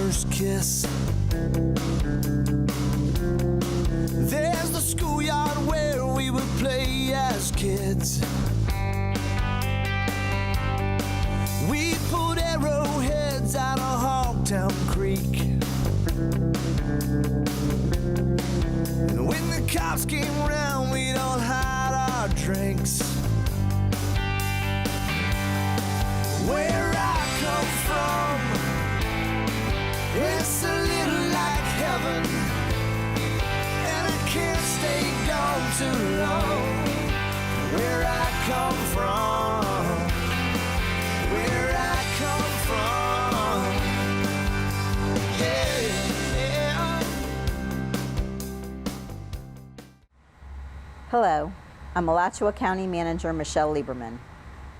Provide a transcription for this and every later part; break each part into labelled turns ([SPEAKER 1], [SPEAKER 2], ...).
[SPEAKER 1] first kiss. There's the schoolyard where we would play as kids. We pulled arrowheads out of Hogtown Creek. And when the cops came around, we'd all hide our drinks. Where I come from, it's a little like heaven, and I can't stay gone too long. Where I come from, where I come from, yeah.
[SPEAKER 2] Hello, I'm Alachua County Manager Michele Lieberman,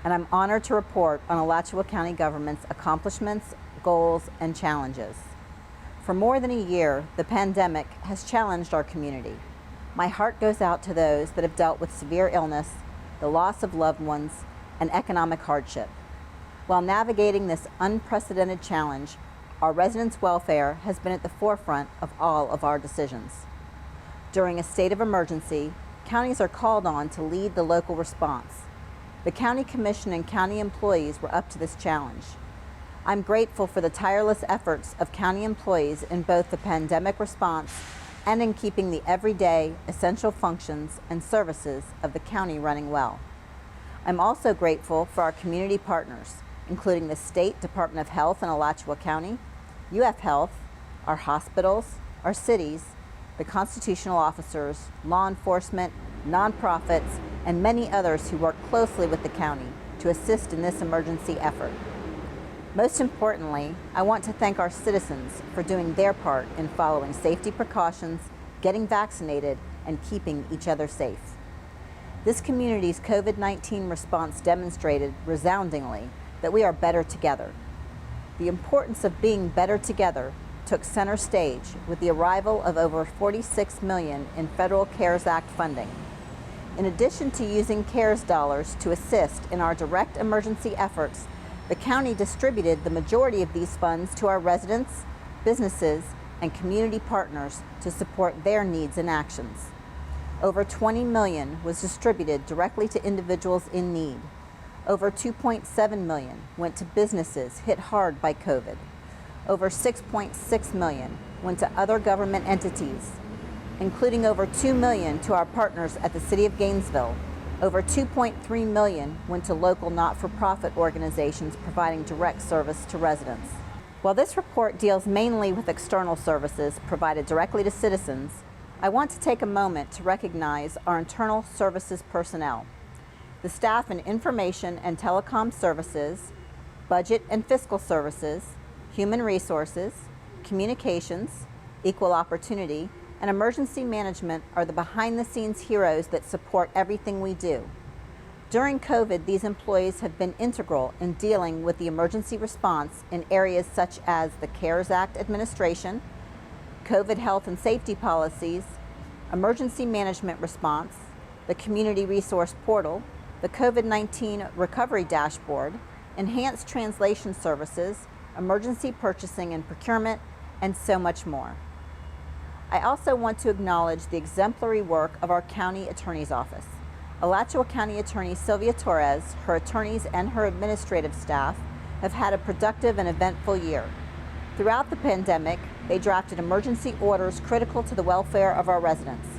[SPEAKER 2] and I'm honored to report on Alachua County government's accomplishments, goals, and challenges. For more than a year, the pandemic has challenged our community. My heart goes out to those that have dealt with severe illness, the loss of loved ones, and economic hardship. While navigating this unprecedented challenge, our residents' welfare has been at the forefront of all of our decisions. During a state of emergency, counties are called on to lead the local response. The County Commission and county employees were up to this challenge. I'm grateful for the tireless efforts of county employees in both the pandemic response and in keeping the everyday essential functions and services of the county running well. I'm also grateful for our community partners, including the State Department of Health in Alachua County, UF Health, our hospitals, our cities, the constitutional officers, law enforcement, nonprofits, and many others who work closely with the county to assist in this emergency effort. Most importantly, I want to thank our citizens for doing their part in following safety precautions, getting vaccinated, and keeping each other safe. This community's COVID-19 response demonstrated resoundingly that we are better together. The importance of being better together took center stage with the arrival of over $46 million in federal CARES Act funding. In addition to using CARES dollars to assist in our direct emergency efforts, the county distributed the majority of these funds to our residents, businesses, and community partners to support their needs and actions. Over $20 million was distributed directly to individuals in need. Over $2.7 million went to businesses hit hard by COVID. Over $6.6 million went to other government entities, including over $2 million to our partners at the City of Gainesville. Over $2.3 million went to local not-for-profit organizations providing direct service to residents. While this report deals mainly with external services provided directly to citizens, I want to take a moment to recognize our internal services personnel. The staff in Information and Telecom Services, Budget and Fiscal Services, Human Resources, Communications, Equal Opportunity, and Emergency Management are the behind-the-scenes heroes that support everything we do. During COVID, these employees have been integral in dealing with the emergency response in areas such as the CARES Act administration, COVID health and safety policies, emergency management response, the Community Resource Portal, the COVID-19 Recovery Dashboard, enhanced translation services, emergency purchasing and procurement, and so much more. I also want to acknowledge the exemplary work of our County Attorney's Office. Alachua County Attorney Sylvia Torres, her attorneys, and her administrative staff have had a productive and eventful year. Throughout the pandemic, they drafted emergency orders critical to the welfare of our residents.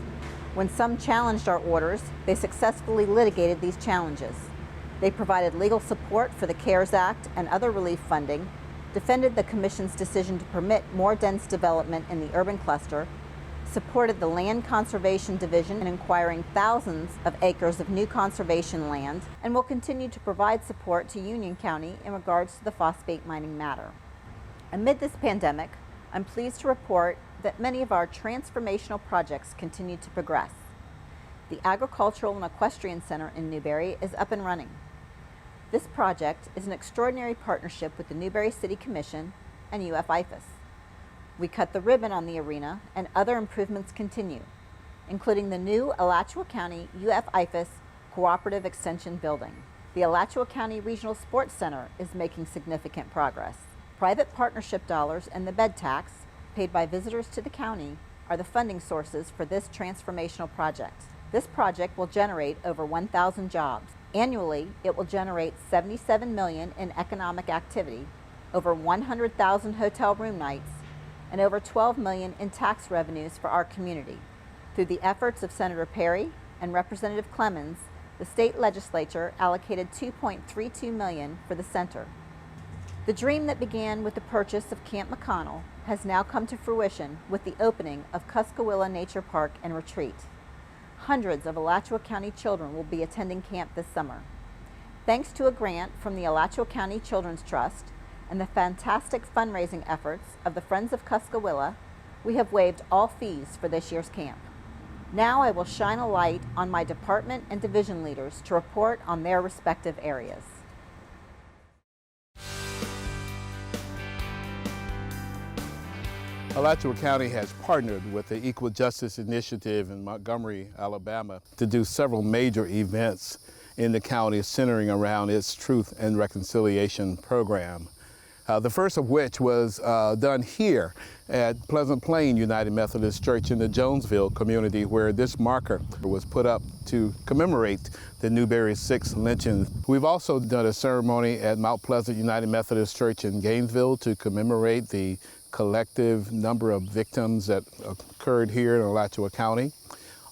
[SPEAKER 2] When some challenged our orders, they successfully litigated these challenges. They provided legal support for the CARES Act and other relief funding, defended the Commission's decision to permit more dense development in the urban cluster, supported the Land Conservation Division in acquiring thousands of acres of new conservation land, and will continue to provide support to Union County in regards to the phosphate mining matter. Amid this pandemic, I'm pleased to report that many of our transformational projects continue to progress. The Agricultural and Equestrian Center in Newberry is up and running. This project is an extraordinary partnership with the Newberry City Commission and UF-IFAS. We cut the ribbon on the arena, and other improvements continue, including the new Alachua County UF-IFAS Cooperative Extension Building. The Alachua County Regional Sports Center is making significant progress. Private partnership dollars and the bed tax, paid by visitors to the county, are the funding sources for this transformational project. This project will generate over 1,000 jobs. Annually, it will generate $77 million in economic activity, over 100,000 hotel room nights, and over $12 million in tax revenues for our community. Through the efforts of Senator Perry and Representative Clemens, the state legislature allocated $2.32 million for the center. The dream that began with the purchase of Camp McConnell has now come to fruition with the opening of Cuskawilla Nature Park and Retreat. Hundreds of Alachua County children will be attending camp this summer. Thanks to a grant from the Alachua County Children's Trust and the fantastic fundraising efforts of the Friends of Cuskawilla, we have waived all fees for this year's camp. Now I will shine a light on my department and division leaders to report on their respective areas.
[SPEAKER 3] Alachua County has partnered with the Equal Justice Initiative in Montgomery, Alabama, to do several major events in the county centering around its Truth and Reconciliation program. The first of which was done here at Pleasant Plain United Methodist Church in the Jonesville community, where this marker was put up to commemorate the Newberry 6 lynchings. We've also done a ceremony at Mount Pleasant United Methodist Church in Gainesville to commemorate the collective number of victims that occurred here in Alachua County.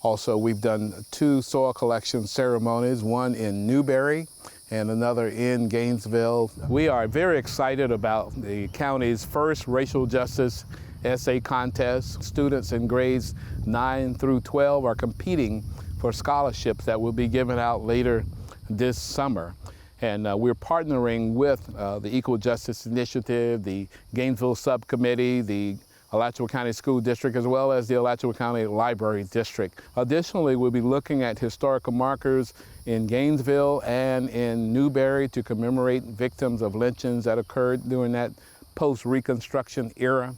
[SPEAKER 3] Also, we've done 2 soil collection ceremonies, one in Newberry and another in Gainesville. We are very excited about the county's first racial justice essay contest. Students in grades 9 through 12 are competing for scholarships that will be given out later this summer. And we're partnering with the Equal Justice Initiative, the Gainesville Subcommittee, the Alachua County School District, as well as the Alachua County Library District. Additionally, we'll be looking at historical markers in Gainesville and in Newberry to commemorate victims of lynchings that occurred during that post-Reconstruction era.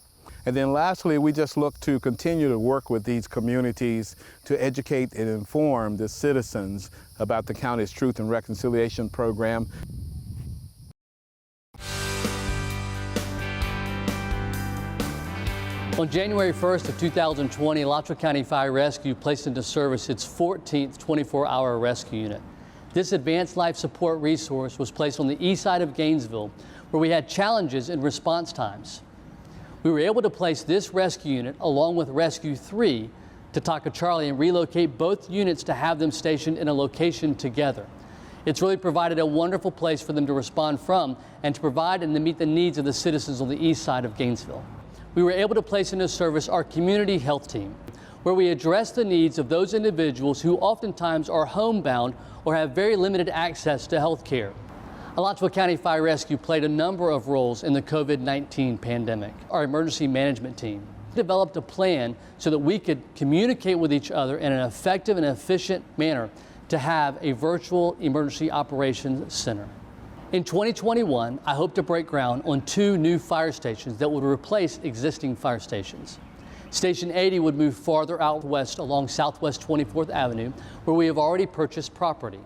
[SPEAKER 3] And then lastly, we just look to continue to work with these communities to educate and inform the citizens about the county's Truth and Reconciliation program.
[SPEAKER 4] On January 1st of 2020, Alachua County Fire Rescue placed into service its 14th 24-hour rescue unit. This advanced life support resource was placed on the east side of Gainesville, where we had challenges in response times. We were able to place this rescue unit along with Rescue 3 to Taka Charlie and relocate both units to have them stationed in a location together. It's really provided a wonderful place for them to respond from and to provide and to meet the needs of the citizens on the east side of Gainesville. We were able to place into service our community health team, where we address the needs of those individuals who oftentimes are homebound or have very limited access to health care. Alachua County Fire Rescue played a number of roles in the COVID-19 pandemic. Our emergency management team developed a plan so that we could communicate with each other in an effective and efficient manner to have a virtual emergency operations center. In 2021, I hope to break ground on 2 new fire stations that would replace existing fire stations. Station 80 would move farther out west along Southwest 24th Avenue, where we have already purchased property.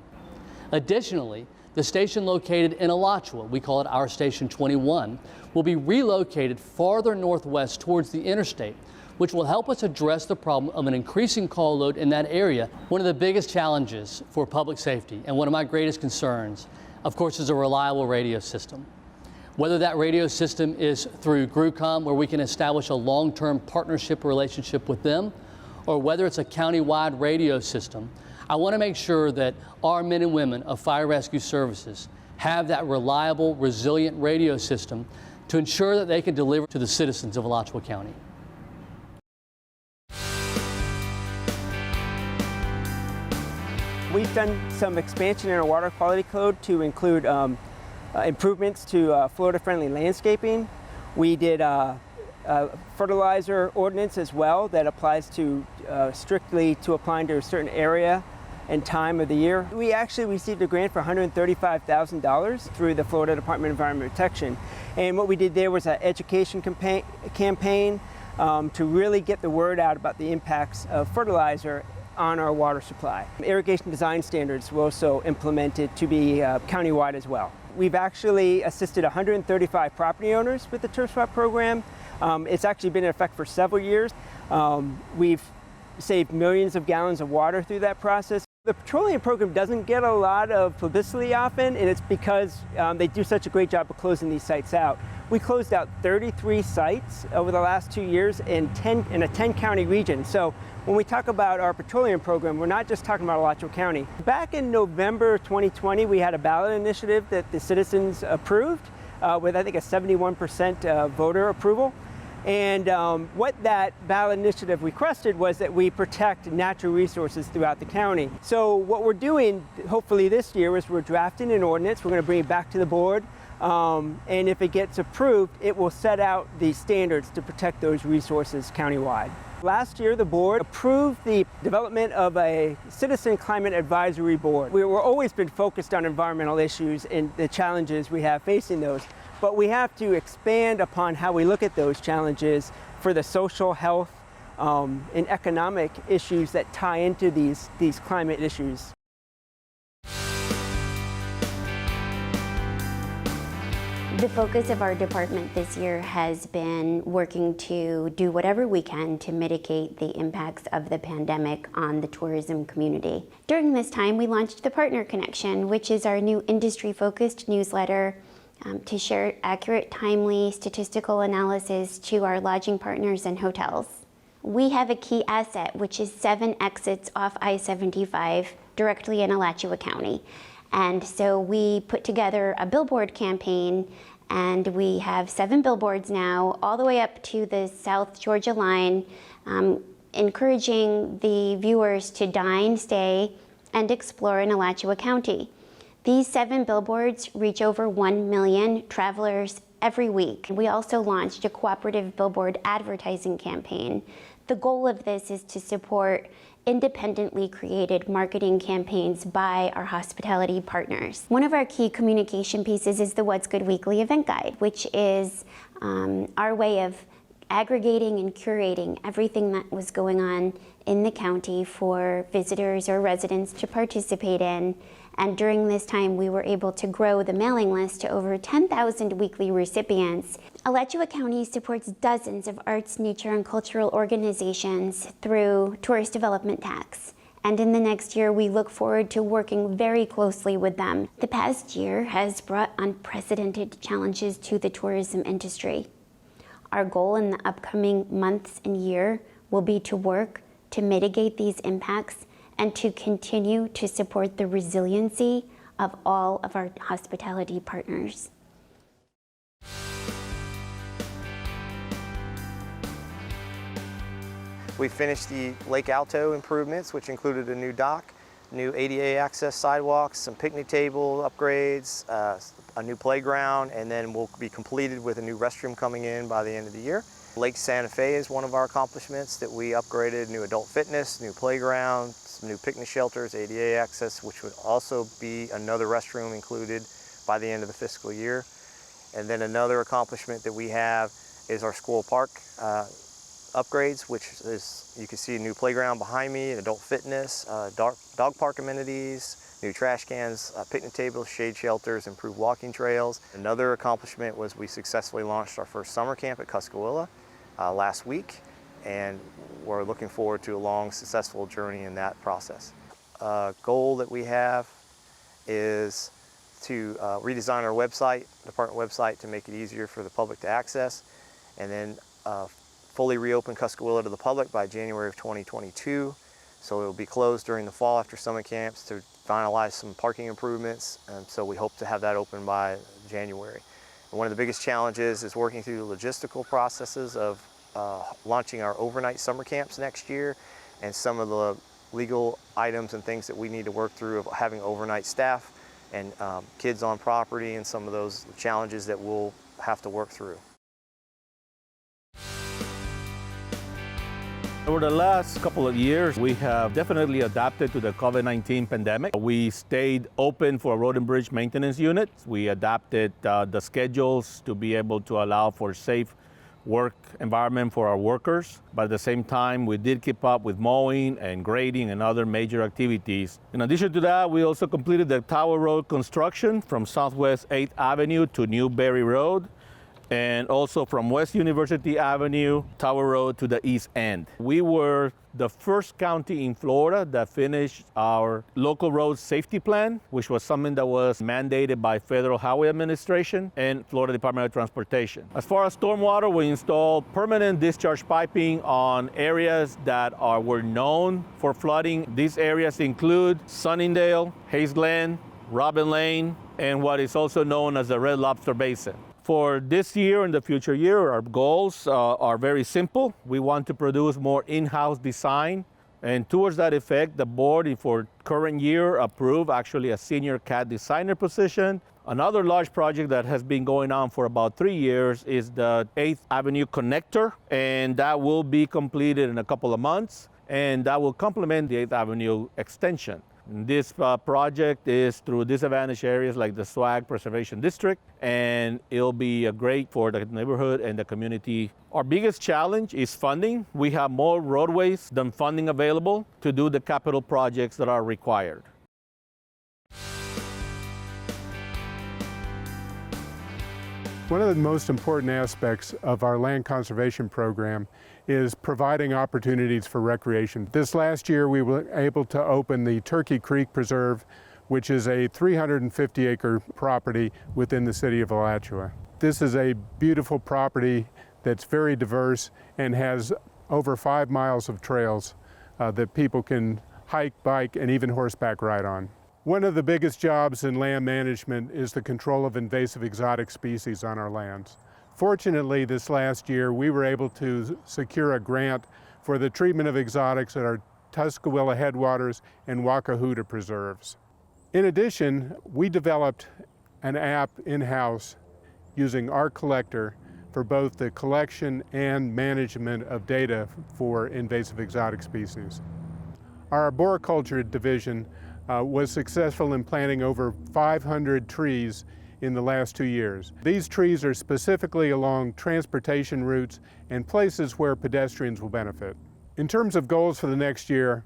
[SPEAKER 4] Additionally, the station located in Alachua, we call it our Station 21, will be relocated farther northwest towards the interstate, which will help us address the problem of an increasing call load in that area. One of the biggest challenges for public safety, and one of my greatest concerns, of course, is a reliable radio system. Whether that radio system is through GRUCOM, where we can establish a long-term partnership relationship with them, or whether it's a county-wide radio system, I want to make sure that our men and women of fire rescue services have that reliable, resilient radio system to ensure that they can deliver to the citizens of Alachua County.
[SPEAKER 5] We've done some expansion in our water quality code to include improvements to Florida-friendly landscaping. We did a fertilizer ordinance as well that applies to strictly to applying to a certain area and time of the year. We actually received a grant for $135,000 through the Florida Department of Environmental Protection. And what we did there was an education campaign to really get the word out about the impacts of fertilizer on our water supply. Irrigation design standards were also implemented to be countywide as well. We've actually assisted 135 property owners with the turf swap program. It's actually been in effect for several years. We've saved millions of gallons of water through that process. The petroleum program doesn't get a lot of publicity often, and it's because they do such a great job of closing these sites out. We closed out 33 sites over the last 2 years in a 10-county region. So when we talk about our petroleum program, we're not just talking about Alachua County. Back in November 2020, we had a ballot initiative that the citizens approved with, I think, a 71% voter approval. And what that ballot initiative requested was that we protect natural resources throughout the county. So what we're doing, hopefully this year, is we're drafting an ordinance. We're going to bring it back to the board. And if it gets approved, it will set out the standards to protect those resources countywide. Last year, the board approved the development of a Citizen Climate Advisory Board. We've always been focused on environmental issues and the challenges we have facing those. But we have to expand upon how we look at those challenges for the social, health, and economic issues that tie into these climate issues.
[SPEAKER 6] The focus of our department this year has been working to do whatever we can to mitigate the impacts of the pandemic on the tourism community. During this time, we launched the Partner Connection, which is our new industry-focused newsletter to share accurate, timely statistical analysis to our lodging partners and hotels. We have a key asset, which is 7 exits off I-75 directly in Alachua County. And so we put together a billboard campaign, and we have 7 billboards now, all the way up to the South Georgia line, encouraging the viewers to dine, stay, and explore in Alachua County. These 7 billboards reach over 1 million travelers every week. We also launched a cooperative billboard advertising campaign. The goal of this is to support independently created marketing campaigns by our hospitality partners. One of our key communication pieces is the What's Good Weekly event guide, which is our way of aggregating and curating everything that was going on in the county for visitors or residents to participate in. And during this time, we were able to grow the mailing list to over 10,000 weekly recipients. Alachua County supports dozens of arts, nature, and cultural organizations through tourist development tax. And in the next year, we look forward to working very closely with them. The past year has brought unprecedented challenges to the tourism industry. Our goal in the upcoming months and year will be to work to mitigate these impacts and to continue to support the resiliency of all of our hospitality partners.
[SPEAKER 7] We finished the Lake Alto improvements, which included a new dock, new ADA access sidewalks, some picnic table upgrades, a new playground, and then we'll be completed with a new restroom coming in by the end of the year. Lake Santa Fe is one of our accomplishments that we upgraded, new adult fitness, new playground, some new picnic shelters, ADA access, which would also be another restroom included by the end of the fiscal year. And then another accomplishment that we have is our school park upgrades, which is, you can see a new playground behind me, adult fitness, dog park amenities, new trash cans, picnic tables, shade shelters, improved walking trails. Another accomplishment was we successfully launched our first summer camp at Cuskawilla last week, and we're looking forward to a long, successful journey in that process. A goal that we have is to redesign our website, department website, to make it easier for the public to access, and then fully reopen Cuskawilla to the public by January of 2022. So it will be closed during the fall after summer camps to finalize some parking improvements, and so we hope to have that open by January. And one of the biggest challenges is working through the logistical processes of launching our overnight summer camps next year, and some of the legal items and things that we need to work through of having overnight staff and kids on property, and some of those challenges that we'll have to work through.
[SPEAKER 8] Over the last couple of years, we have definitely adapted to the COVID-19 pandemic. We stayed open for road and bridge maintenance units. We adapted the schedules to be able to allow for safe work environment for our workers, but at the same time, we did keep up with mowing and grading and other major activities. In addition to that, we also completed the Tower Road construction from Southwest 8th Avenue to Newberry Road, and also from West University Avenue, Tower Road to the east end. We were the first county in Florida that finished our local road safety plan, which was something that was mandated by Federal Highway Administration and Florida Department of Transportation. As far as stormwater, we installed permanent discharge piping on areas that were known for flooding. These areas include Sunningdale, Hayes Glen, Robin Lane, and what is also known as the Red Lobster Basin. For this year and the future year, our goals are very simple. We want to produce more in-house design, and towards that effect, the board for current year approved actually a senior CAD designer position. Another large project that has been going on for about 3 years is the 8th Avenue connector, and that will be completed in a couple of months, and that will complement the 8th Avenue extension. This project is through disadvantaged areas like the Swag Preservation District, and it'll be great for the neighborhood and the community. Our biggest challenge is funding. We have more roadways than funding available to do the capital projects that are required.
[SPEAKER 9] One of the most important aspects of our land conservation program is providing opportunities for recreation. This last year we were able to open the Turkey Creek Preserve, which is a 350-acre property within the city of Alachua. This is a beautiful property that's very diverse and has over 5 miles of trails that people can hike, bike, and even horseback ride on. One of the biggest jobs in land management is the control of invasive exotic species on our lands. Fortunately, this last year, we were able to secure a grant for the treatment of exotics at our Tuscaloosa Headwaters and Wakahuta preserves. In addition, we developed an app in-house using our collector for both the collection and management of data for invasive exotic species. Our arboriculture division was successful in planting over 500 trees in the last 2 years. These trees are specifically along transportation routes and places where pedestrians will benefit. In terms of goals for the next year,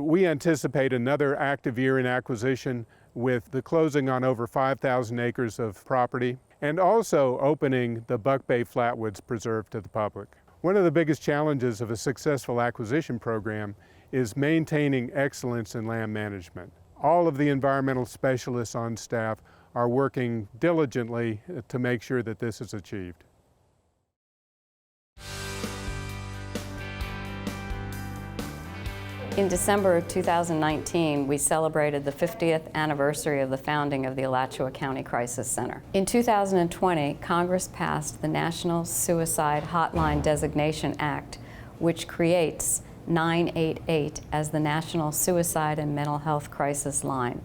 [SPEAKER 9] we anticipate another active year in acquisition with the closing on over 5,000 acres of property and also opening the Buck Bay Flatwoods Preserve to the public. One of the biggest challenges of a successful acquisition program is maintaining excellence in land management. All of the environmental specialists on staff are working diligently to make sure that this is achieved.
[SPEAKER 10] In December of 2019, we celebrated the 50th anniversary of the founding of the Alachua County Crisis Center. In 2020, Congress passed the National Suicide Hotline Designation Act, which creates 988 as the National Suicide and Mental Health Crisis Line.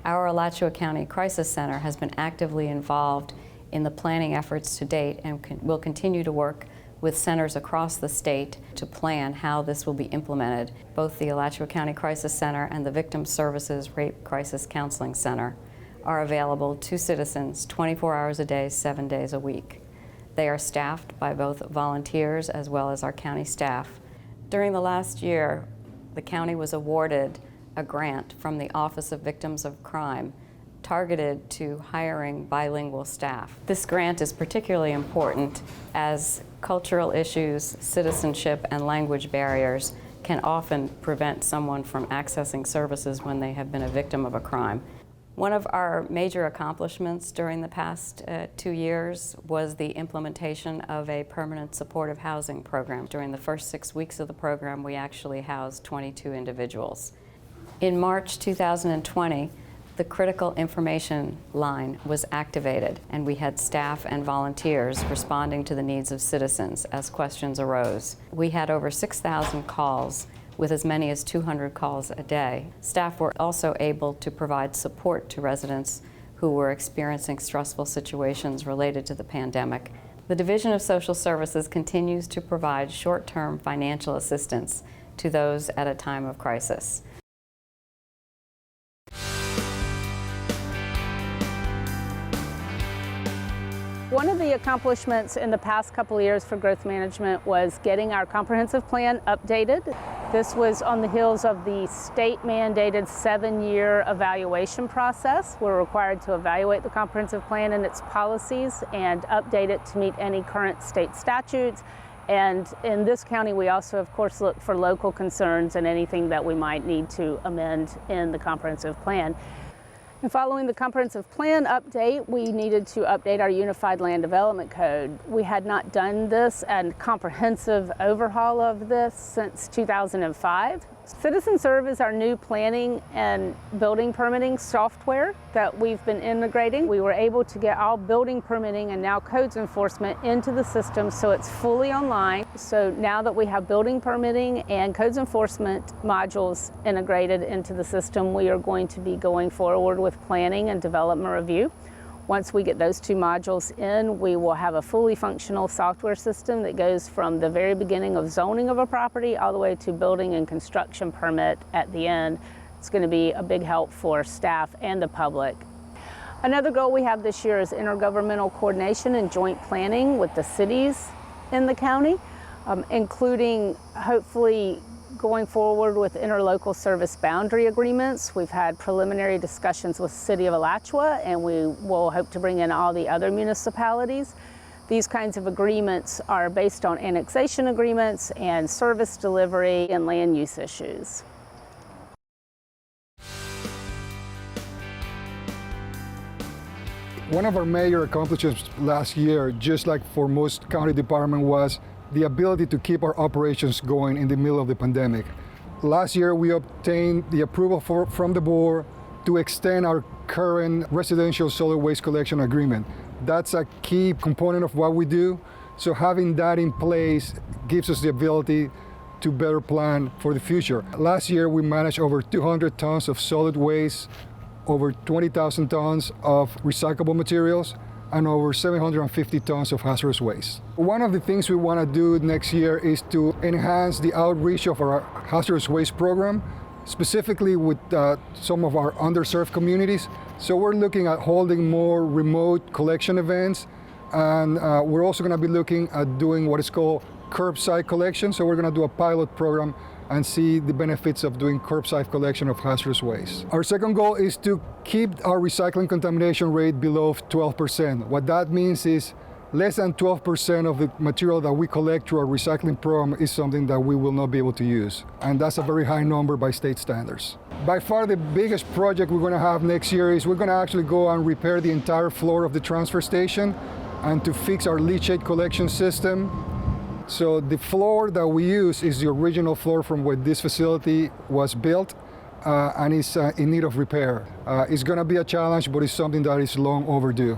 [SPEAKER 10] Our Alachua County Crisis Center has been actively involved in the planning efforts to date and will continue to work with centers across the state to plan how this will be implemented. Both the Alachua County Crisis Center and the Victim Services Rape Crisis Counseling Center are available to citizens 24 hours a day, 7 days a week. They are staffed by both volunteers as well as our county staff. During the last year, the county was awarded a grant from the Office of Victims of Crime targeted to hiring bilingual staff. This grant is particularly important as cultural issues, citizenship, and language barriers can often prevent someone from accessing services when they have been a victim of a crime. One of our major accomplishments during the past 2 years was the implementation of a permanent supportive housing program. During the first 6 weeks of the program, we actually housed 22 individuals. In March 2020, the critical information line was activated, and we had staff and volunteers responding to the needs of citizens as questions arose. We had over 6,000 calls with as many as 200 calls a day. Staff were also able to provide support to residents who were experiencing stressful situations related to the pandemic. The Division of Social Services continues to provide short-term financial assistance to those at a time of crisis.
[SPEAKER 11] One of the accomplishments in the past couple of years for growth management was getting our comprehensive plan updated. This was on the heels of the state-mandated 7-year evaluation process. We're required to evaluate the comprehensive plan and its policies and update it to meet any current state statutes. And in this county, we also, of course, look for local concerns and anything that we might need to amend in the comprehensive plan. And following the comprehensive plan update, we needed to update our Unified Land Development Code. We had not done this and comprehensive overhaul of this since 2005. CitizenServe is our new planning and building permitting software that we've been integrating. We were able to get all building permitting and now codes enforcement into the system so it's fully online. So now that we have building permitting and codes enforcement modules integrated into the system, we are going to be going forward with planning and development review. Once we get those two modules in, we will have a fully functional software system that goes from the very beginning of zoning of a property all the way to building and construction permit at the end. It's going to be a big help for staff and the public. Another goal we have this year is intergovernmental coordination and joint planning with the cities in the county, including hopefully going forward with interlocal service boundary agreements. We've had preliminary discussions with the City of Alachua, and we will hope to bring in all the other municipalities. These kinds of agreements are based on annexation agreements and service delivery and land use issues.
[SPEAKER 12] One of our major accomplishments last year, just like for most county departments, was the ability to keep our operations going in the middle of the pandemic. Last year, we obtained the approval from the board to extend our current residential solid waste collection agreement. That's a key component of what we do. So having that in place gives us the ability to better plan for the future. Last year, we managed over 200 tons of solid waste, over 20,000 tons of recyclable materials, and over 750 tons of hazardous waste. One of the things we want to do next year is to enhance the outreach of our hazardous waste program, specifically with some of our underserved communities. So we're looking at holding more remote collection events, and we're also going to be looking at doing what is called curbside collection. So we're going to do a pilot program and see the benefits of doing curbside collection of hazardous waste. Our second goal is to keep our recycling contamination rate below 12%. What that means is less than 12% of the material that we collect through our recycling program is something that we will not be able to use. And that's a very high number by state standards. By far the biggest project we're going to have next year is we're going to actually go and repair the entire floor of the transfer station and to fix our leachate collection system. So the floor that we use is the original floor from where this facility was built and is in need of repair. It's going to be a challenge, but it's something that is long overdue.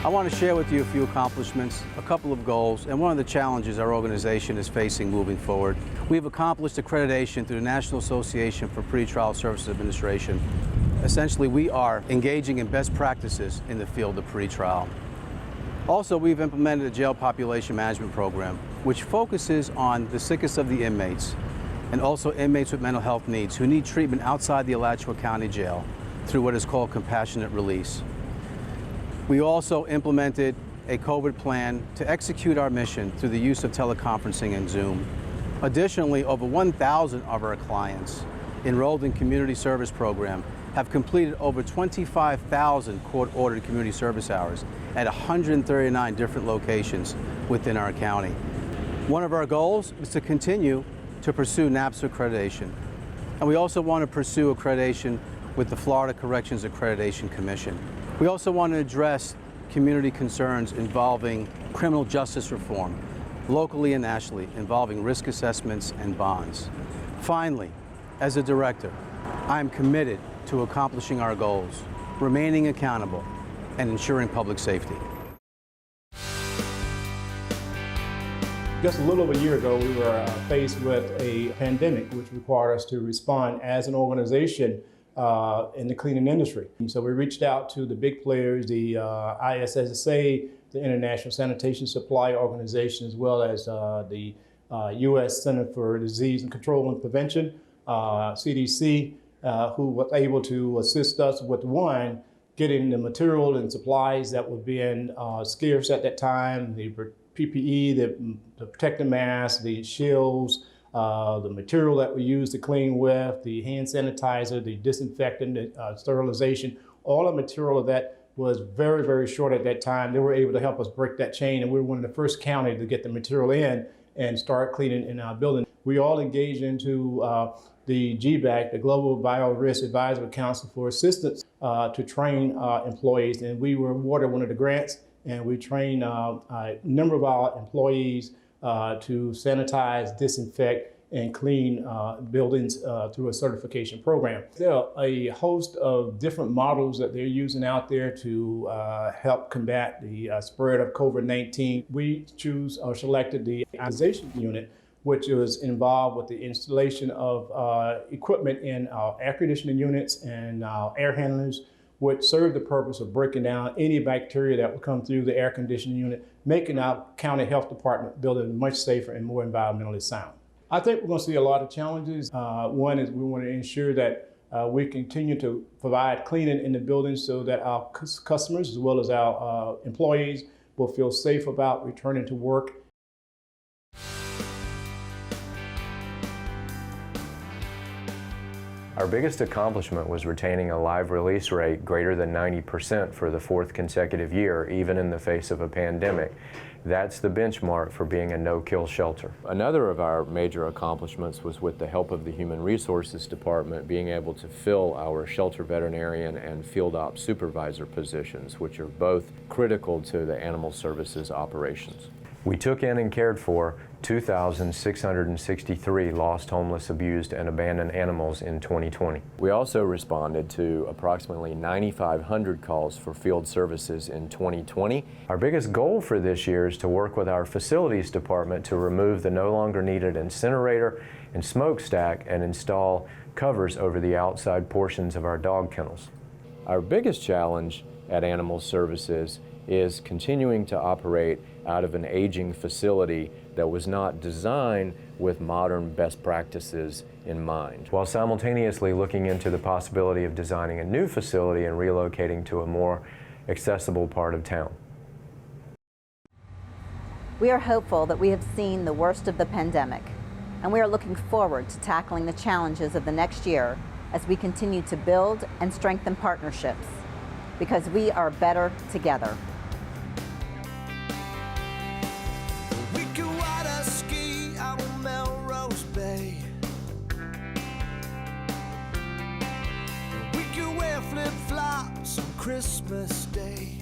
[SPEAKER 13] I want to share with you a few accomplishments, a couple of goals, and one of the challenges our organization is facing moving forward. We've accomplished accreditation through the National Association for Pretrial Services Administration. Essentially, we are engaging in best practices in the field of pretrial. Also, we've implemented a jail population management program, which focuses on the sickest of the inmates, and also inmates with mental health needs who need treatment outside the Alachua County Jail through what is called compassionate release. We also implemented a COVID plan to execute our mission through the use of teleconferencing and Zoom. Additionally, over 1,000 of our clients enrolled in community service program have completed over 25,000 court-ordered community service hours at 139 different locations within our county. One of our goals is to continue to pursue NAPSA accreditation. And we also want to pursue accreditation with the Florida Corrections Accreditation Commission. We also want to address community concerns involving criminal justice reform, locally and nationally, involving risk assessments and bonds. Finally, as a director, I am committed to accomplishing our goals, remaining accountable, and ensuring public safety.
[SPEAKER 14] Just a little over a year ago, we were faced with a pandemic which required us to respond as an organization in the cleaning industry. And so we reached out to the big players, the ISSA, the International Sanitation Supply Organization, as well as the U.S. Center for Disease and Control and Prevention, CDC, who was able to assist us with, one, getting the material and supplies that were being scarce at that time, the PPE, the protective masks, the shields, the material that we used to clean with, the hand sanitizer, the disinfectant, the sterilization, all the material of that was very, very short at that time. They were able to help us break that chain, and we were one of the first counties to get the material in and start cleaning in our building. We all engaged into the GBAC, the Global Bio-Risk Advisory Council for Assistance to train employees, and we were awarded one of the grants, and we trained a number of our employees to sanitize, disinfect, and clean buildings through a certification program. There are a host of different models that they're using out there to help combat the spread of COVID-19. We selected the ionization unit, which was involved with the installation of equipment in our air conditioning units and our air handlers, which served the purpose of breaking down any bacteria that would come through the air conditioning unit, making our county health department building much safer and more environmentally sound. I think we're going to see a lot of challenges. One is we want to ensure that we continue to provide cleaning in the buildings so that our customers as well as our employees will feel safe about returning to work.
[SPEAKER 15] Our biggest accomplishment was retaining a live release rate greater than 90% for the 4th consecutive year, even in the face of a pandemic. That's the benchmark for being a no-kill shelter. Another of our major accomplishments was with the help of the Human Resources Department being able to fill our shelter veterinarian and field ops supervisor positions, which are both critical to the animal services operations. We took in and cared for 2,663 lost, homeless, abused, and abandoned animals in 2020. We also responded to approximately 9,500 calls for field services in 2020. Our biggest goal for this year is to work with our facilities department to remove the no longer needed incinerator and smokestack and install covers over the outside portions of our dog kennels. Our biggest challenge at Animal Services is continuing to operate out of an aging facility that was not designed with modern best practices in mind, while simultaneously looking into the possibility of designing a new facility and relocating to a more accessible part of town.
[SPEAKER 2] We are hopeful that we have seen the worst of the pandemic, and we are looking forward to tackling the challenges of the next year as we continue to build and strengthen partnerships, because we are better together.
[SPEAKER 1] Flip-flops on Christmas Day.